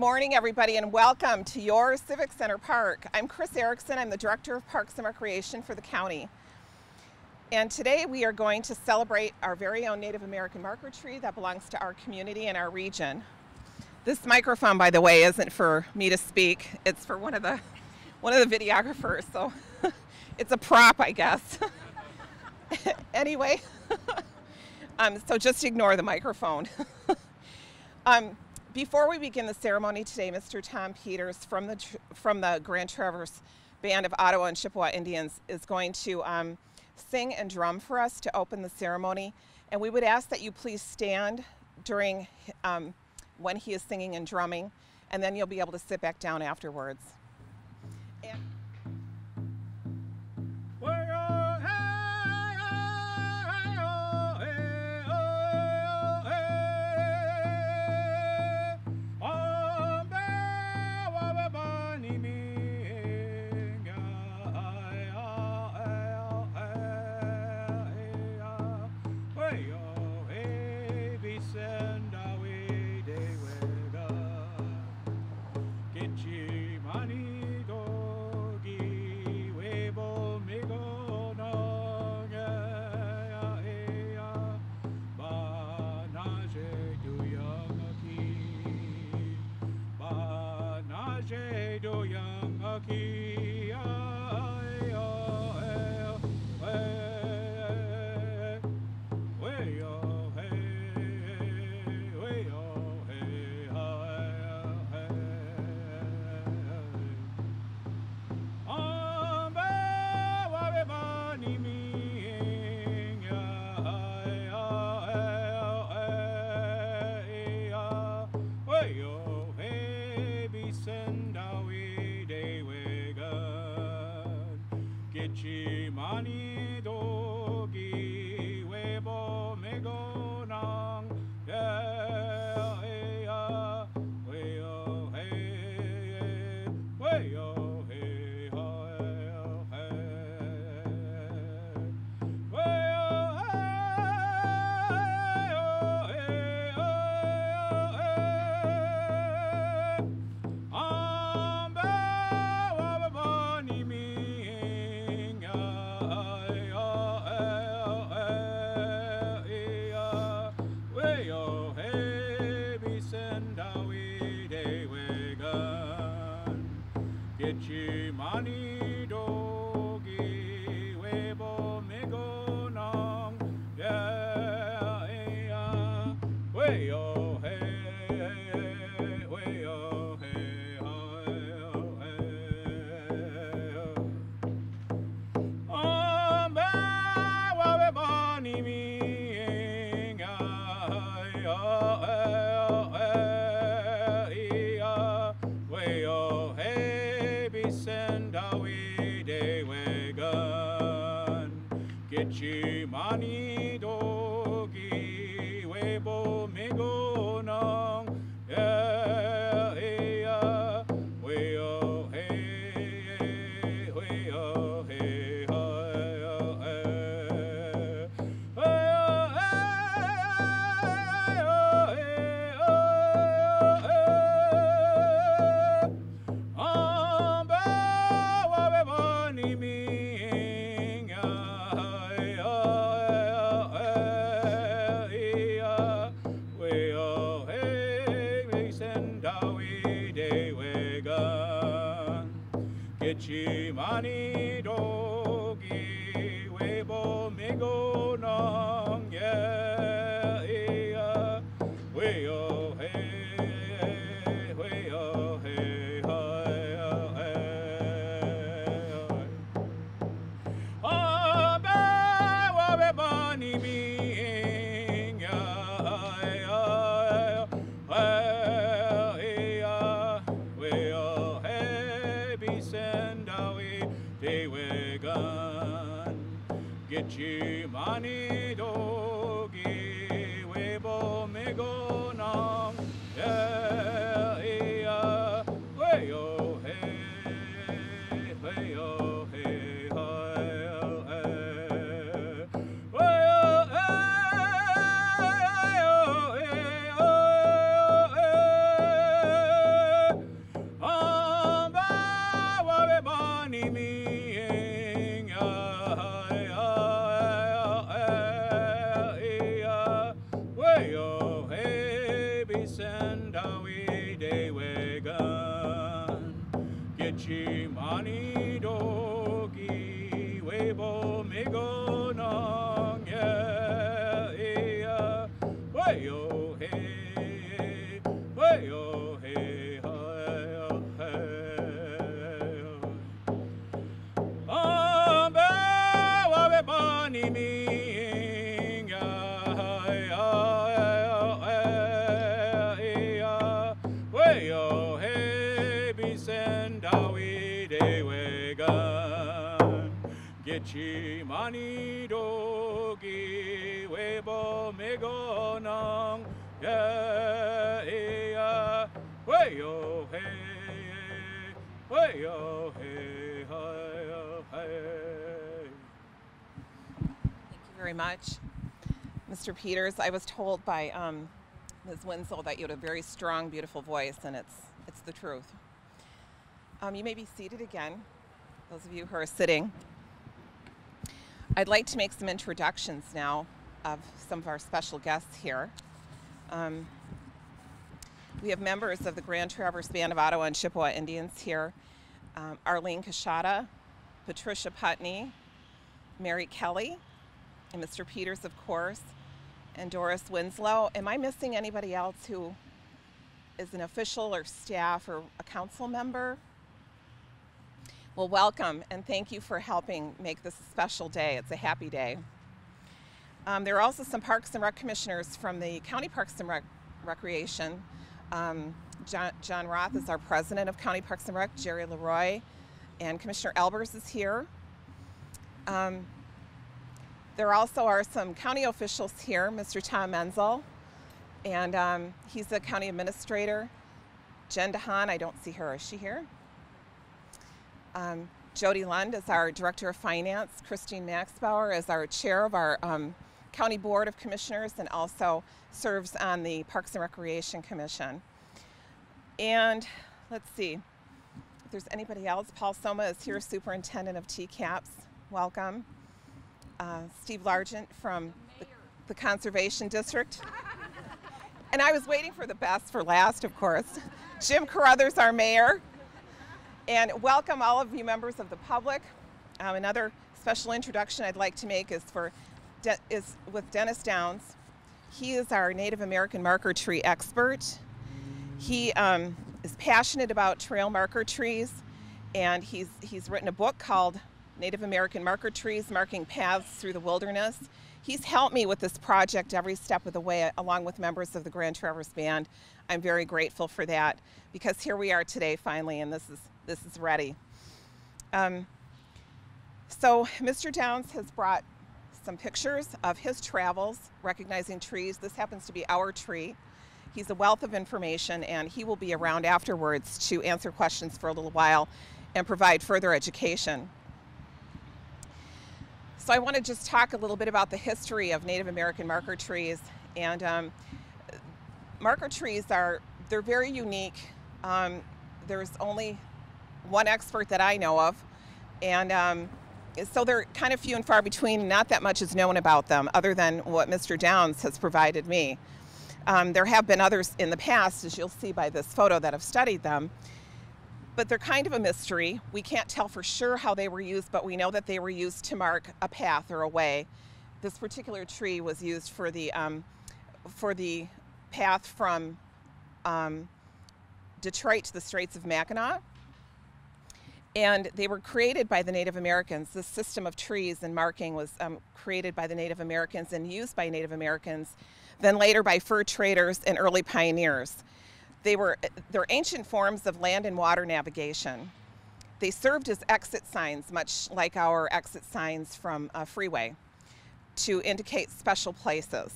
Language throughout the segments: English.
morning, everybody, and welcome to your Civic Center Park. I'm Erickson. I'm the Director of Parks and Recreation for the county. And today we are going to celebrate our very own Native American marker tree that belongs to our community and our region. This microphone, by the way, isn't for me to speak. It's for one of the videographers, so it's a prop, I guess. Anyway, so just ignore the microphone. Before we begin the ceremony today, Mr. Tom Peters from the Grand Traverse Band of Ottawa and Chippewa Indians is going to sing and drum for us to open the ceremony. And we would ask that you please stand during when he is singing and drumming, and then you'll be able to sit back down afterwards. Getchi mani dogi webo migo nong ya way yo hey way yo hey amba wa bani mi ya way yo hey be send awi de wegan Getchi mani dogi webo migo nong ya way yo hey way yo hey hey. Thank you very much, Mr. Peters. I was told by Ms. Menzel that you had a very strong, beautiful voice, and it's the truth. You may be seated again, those of you who are sitting. I'd like to make some introductions now of some of our special guests here. We have members of the Grand Traverse Band of Ottawa and Chippewa Indians here. Arlene Kashada, Patricia Putney, Mary Kelly, and Mr. Peters, of course, and Doris Winslow. Am I missing anybody else who is an official or staff or a council member? Well, welcome, and thank you for helping make this a special day. It's a happy day. There are also some Parks and Rec commissioners from the County Parks and Recreation. John Roth is our president of County Parks and Rec, Jerry Leroy, and Commissioner Albers is here. There also are some county officials here, Mr. Tom Menzel, and he's the county administrator. Jen DeHaan, I don't see her, is she here? Jody Lund is our director of finance. Kristine Maxbauer is our chair of our county board of commissioners and also serves on the Parks and Recreation Commission. And let's see if there's anybody else. Paul Soma is here, superintendent of TCAPS. Welcome. Steve Largent from the Conservation District. And I was waiting for the best for last, of course. Jim Carruthers, our mayor. And welcome all of you members of the public. Another special introduction I'd like to make is with Dennis Downs. He is our Native American marker tree expert. He is passionate about trail marker trees, and he's written a book called Native American Marker Trees, Marking Paths Through the Wilderness. He's helped me with this project every step of the way, along with members of the Grand Traverse Band. I'm very grateful for that, because here we are today finally, and this is ready. So Mr. Downs has brought some pictures of his travels recognizing trees. This happens to be our tree. He's a wealth of information, and he will be around afterwards to answer questions for a little while and provide further education. So I want to just talk a little bit about the history of Native American marker trees. And marker trees they're very unique. There's only one expert that I know of, and so they're kind of few and far between. Not that much is known about them other than what Mr. Downs has provided me. There have been others in the past, as you'll see by this photo, that have studied them, but they're kind of a mystery. We can't tell for sure how they were used, but we know that they were used to mark a path or a way. This particular tree was used for the path from Detroit to the Straits of Mackinac. And they were created by the Native Americans. This system of trees and marking was created by the Native Americans and used by Native Americans, then later by fur traders and early pioneers. They're ancient forms of land and water navigation. They served as exit signs, much like our exit signs from a freeway, to indicate special places.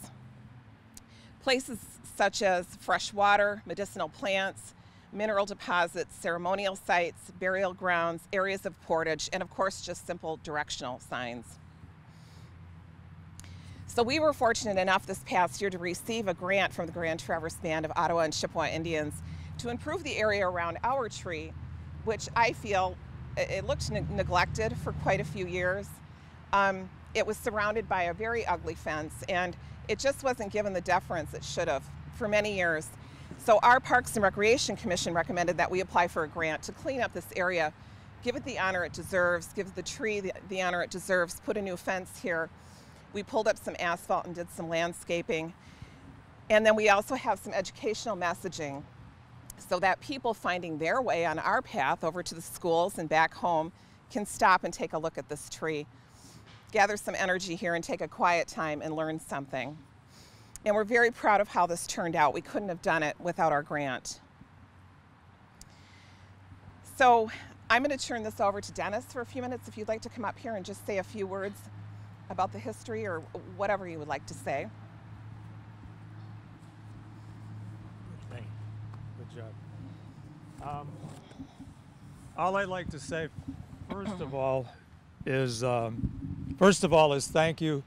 Places such as fresh water, medicinal plants, mineral deposits, ceremonial sites, burial grounds, areas of portage, and of course just simple directional signs. So we were fortunate enough this past year to receive a grant from the Grand Traverse Band of Ottawa and Chippewa Indians to improve the area around our tree, which I feel it looked neglected for quite a few years. It was surrounded by a very ugly fence, and it just wasn't given the deference it should have for many years. So our Parks and Recreation Commission recommended that we apply for a grant to clean up this area, give it the honor it deserves, give the tree the honor it deserves, put a new fence here. We pulled up some asphalt and did some landscaping. And then we also have some educational messaging so that people finding their way on our path over to the schools and back home can stop and take a look at this tree, gather some energy here and take a quiet time and learn something. And we're very proud of how this turned out. We couldn't have done it without our grant. So I'm going to turn this over to Dennis for a few minutes if you'd like to come up here and just say a few words about the history or whatever you would like to say. Good job. All I'd like to say, first of all, is thank you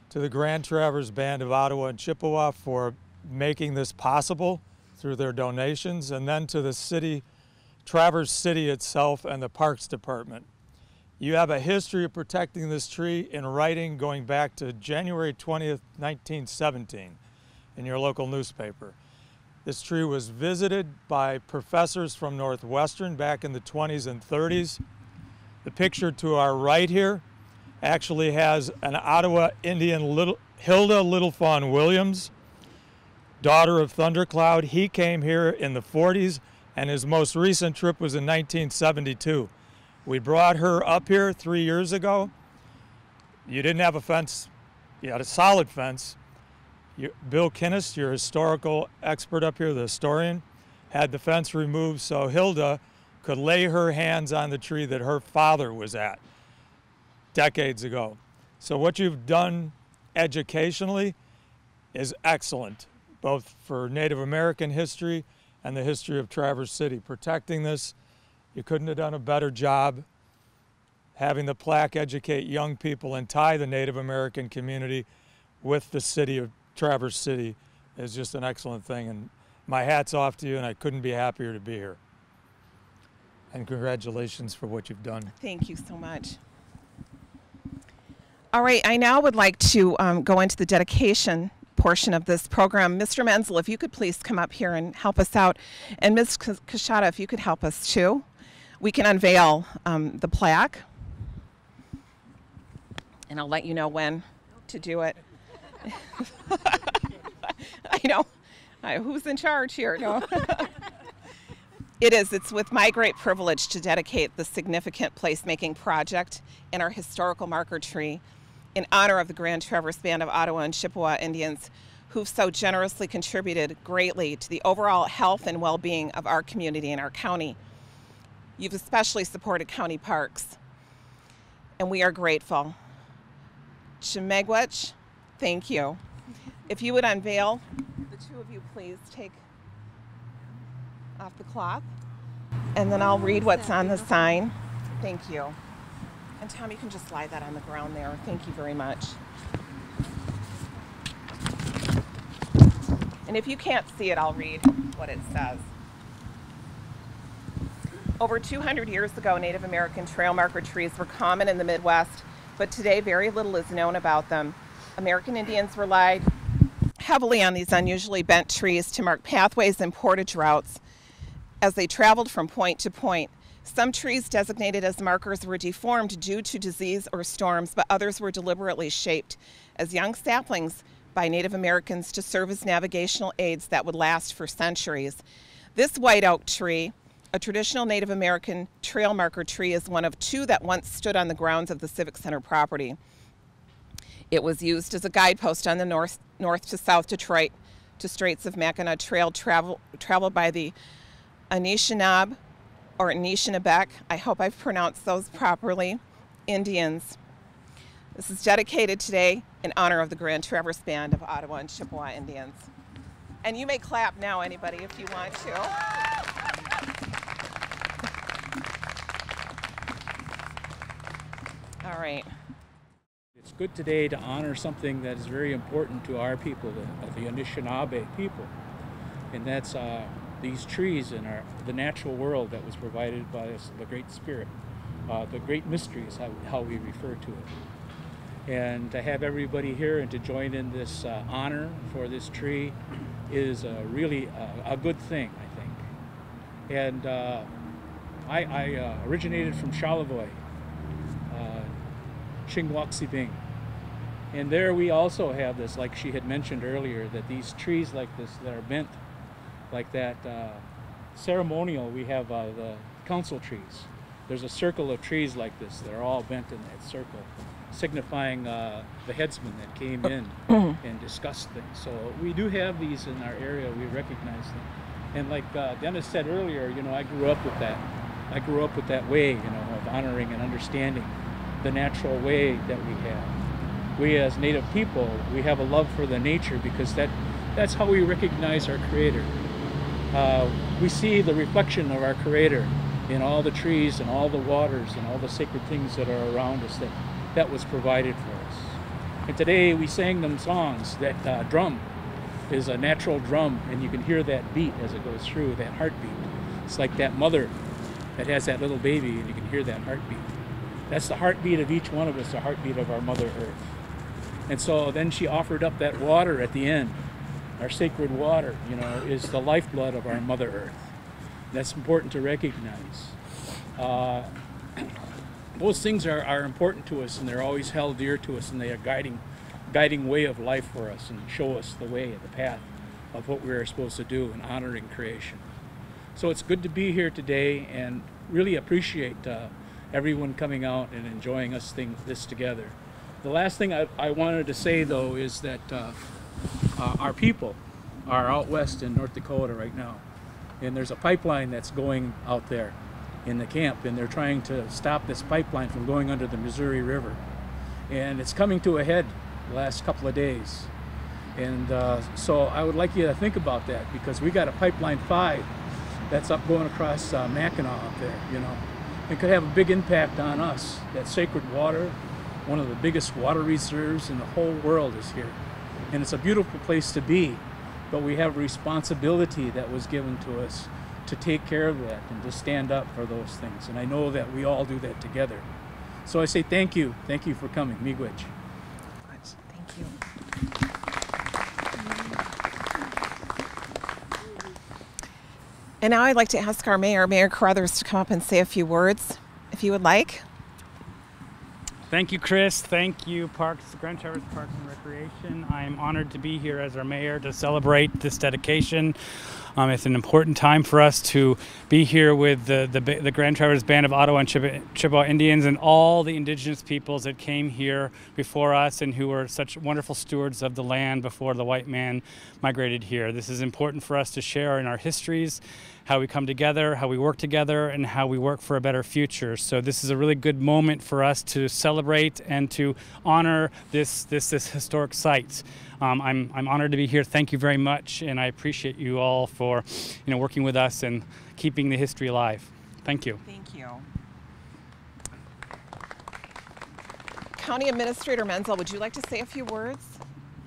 to the Grand Traverse Band of Ottawa and Chippewa for making this possible through their donations, and then to the city, Traverse City itself, and the Parks Department. You have a history of protecting this tree in writing going back to January 20th, 1917 in your local newspaper. This tree was visited by professors from Northwestern back in the 20s and 30s. The picture to our right here actually has an Ottawa Indian, Hilda Little Fawn Williams, daughter of Thundercloud. He came here in the 40s, and his most recent trip was in 1972. We brought her up here 3 years ago. You didn't have a fence. You had a solid fence. Bill Kinnis, your historical expert up here, the historian, had the fence removed so Hilda could lay her hands on the tree that her father was at decades ago. So what you've done educationally is excellent, both for Native American history and the history of Traverse City. Protecting this, you couldn't have done a better job. Having the plaque educate young people and tie the Native American community with the city of Traverse City is just an excellent thing, and my hat's off to you, and I couldn't be happier to be here. And congratulations for what you've done. Thank you so much. All right, I now would like to go into the dedication portion of this program. Mr. Menzel, if you could please come up here and help us out, and Ms. Kashada, if you could help us too. We can unveil the plaque, and I'll let you know when to do it. I know. Who's in charge here? No. It's with my great privilege to dedicate the significant placemaking project and our historical marker tree in honor of the Grand Traverse Band of Ottawa and Chippewa Indians who've so generously contributed greatly to the overall health and well-being of our community and our county. You've especially supported county parks, and we are grateful. Shemegwech, thank you. If you would unveil, the two of you please take off the cloth, and then I'll read what's on the sign. Thank you. And Tom, you can just slide that on the ground there. Thank you very much. And if you can't see it, I'll read what it says. Over 200 years ago, Native American trail marker trees were common in the Midwest, but today very little is known about them. American Indians relied heavily on these unusually bent trees to mark pathways and portage routes as they traveled from point to point. Some trees designated as markers were deformed due to disease or storms, but others were deliberately shaped as young saplings by Native Americans to serve as navigational aids that would last for centuries. This white oak tree, a traditional Native American trail marker tree, is one of two that once stood on the grounds of the Civic Center property. It was used as a guidepost on the north to south Detroit to Straits of Mackinac Trail traveled by the Anishinaabe or Anishinaabe, I hope I've pronounced those properly, Indians. This is dedicated today in honor of the Grand Traverse Band of Ottawa and Chippewa Indians. And you may clap now, anybody, if you want to. All right. It's good today to honor something that is very important to our people, the Anishinaabe people, and that's these trees in the natural world that was provided by us, the Great Spirit. The Great Mystery is how we refer to it. And to have everybody here and to join in this honor for this tree is really a good thing, I think. And I originated from Charlevoix, Chingwaxibing. And there we also have this, like she had mentioned earlier, that these trees like this that are bent like that, ceremonial, we have the council trees. There's a circle of trees like this that are all bent in that circle, signifying the headsmen that came in and discussed things. So we do have these in our area, we recognize them. And like Dennis said earlier, you know, I grew up with that. I grew up with that way, you know, of honoring and understanding the natural way that we have. We as Native people, we have a love for the nature because that's how we recognize our Creator. We see the reflection of our Creator in all the trees and all the waters and all the sacred things that are around us that was provided for us. And today we sang them songs. That drum is a natural drum, and you can hear that beat as it goes through, that heartbeat. It's like that mother that has that little baby, and you can hear that heartbeat. That's the heartbeat of each one of us, the heartbeat of our Mother Earth. And so then she offered up that water at the end. Our sacred water, you know, is the lifeblood of our Mother Earth. That's important to recognize. Those things are important to us, and they're always held dear to us, and they are guiding way of life for us and show us the way, the path of what we're supposed to do in honoring creation. So it's good to be here today and really appreciate everyone coming out and enjoying this together. The last thing I wanted to say, though, is that our people are out west in North Dakota right now, and there's a pipeline that's going out there in the camp, and they're trying to stop this pipeline from going under the Missouri River, and it's coming to a head the last couple of days. And so I would like you to think about that, because we got a pipeline 5 that's up going across Mackinac up there, you know. It could have a big impact on us. That sacred water, one of the biggest water reserves in the whole world, is here. And it's a beautiful place to be, but we have a responsibility that was given to us to take care of that and to stand up for those things. And I know that we all do that together. So I say thank you for coming. Miigwech. Thank you. And now I'd like to ask our mayor, Mayor Carruthers, to come up and say a few words, if you would like. Thank you, Chris. Thank you, Grand Traverse Parks and Recreation. I am honored to be here as our mayor to celebrate this dedication. It's an important time for us to be here with the Grand Traverse Band of Ottawa and Chippewa Indians and all the indigenous peoples that came here before us and who were such wonderful stewards of the land before the white man migrated here. This is important for us to share in our histories, how we come together, how we work together, and how we work for a better future. So this is a really good moment for us to celebrate and to honor this historic site. I'm honored to be here. Thank you very much, and I appreciate you all for working with us and keeping the history alive. Thank you. Thank you. County Administrator Menzel, would you like to say a few words?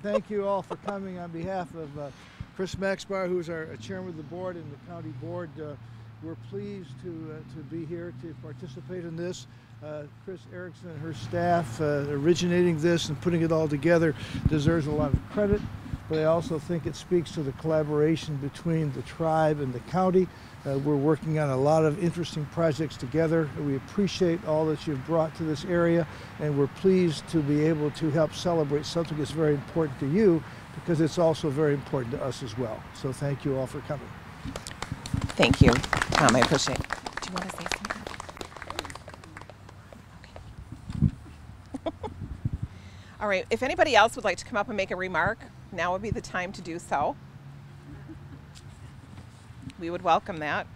Thank you all for coming on behalf of Chris Maxbar, who's our chairman of the board and the county board. We're pleased to be here to participate in this. Chris Erickson and her staff originating this and putting it all together deserves a lot of credit, but I also think it speaks to the collaboration between the tribe and the county. We're working on a lot of interesting projects together. We appreciate all that you've brought to this area, and we're pleased to be able to help celebrate something that's very important to you, because it's also very important to us as well. So thank you all for coming. Thank you, Tom. I appreciate it. Do you want to say something? Okay. All right. If anybody else would like to come up and make a remark, now would be the time to do so. We would welcome that.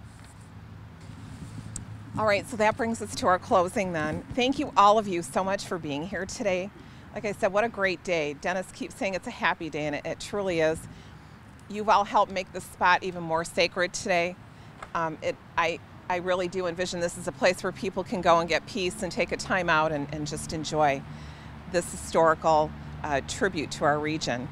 All right, so that brings us to our closing then. Thank you, all of you, so much for being here today. Like I said, what a great day. Dennis keeps saying it's a happy day, and it truly is. You've all helped make this spot even more sacred today. I really do envision this as a place where people can go and get peace and take a time out and just enjoy this historical tribute to our region.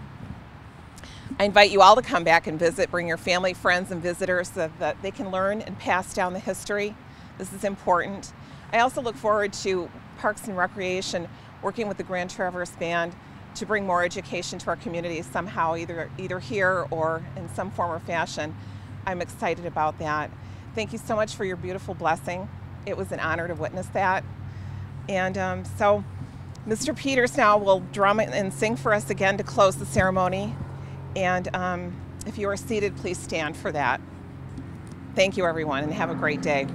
I invite you all to come back and visit. Bring your family, friends, and visitors so that they can learn and pass down the history. This is important. I also look forward to Parks and Recreation working with the Grand Traverse Band to bring more education to our community somehow, either here or in some form or fashion. I'm excited about that. Thank you so much for your beautiful blessing. It was an honor to witness that. And so Mr. Peters now will drum and sing for us again to close the ceremony. And if you are seated, please stand for that. Thank you, everyone, and have a great day.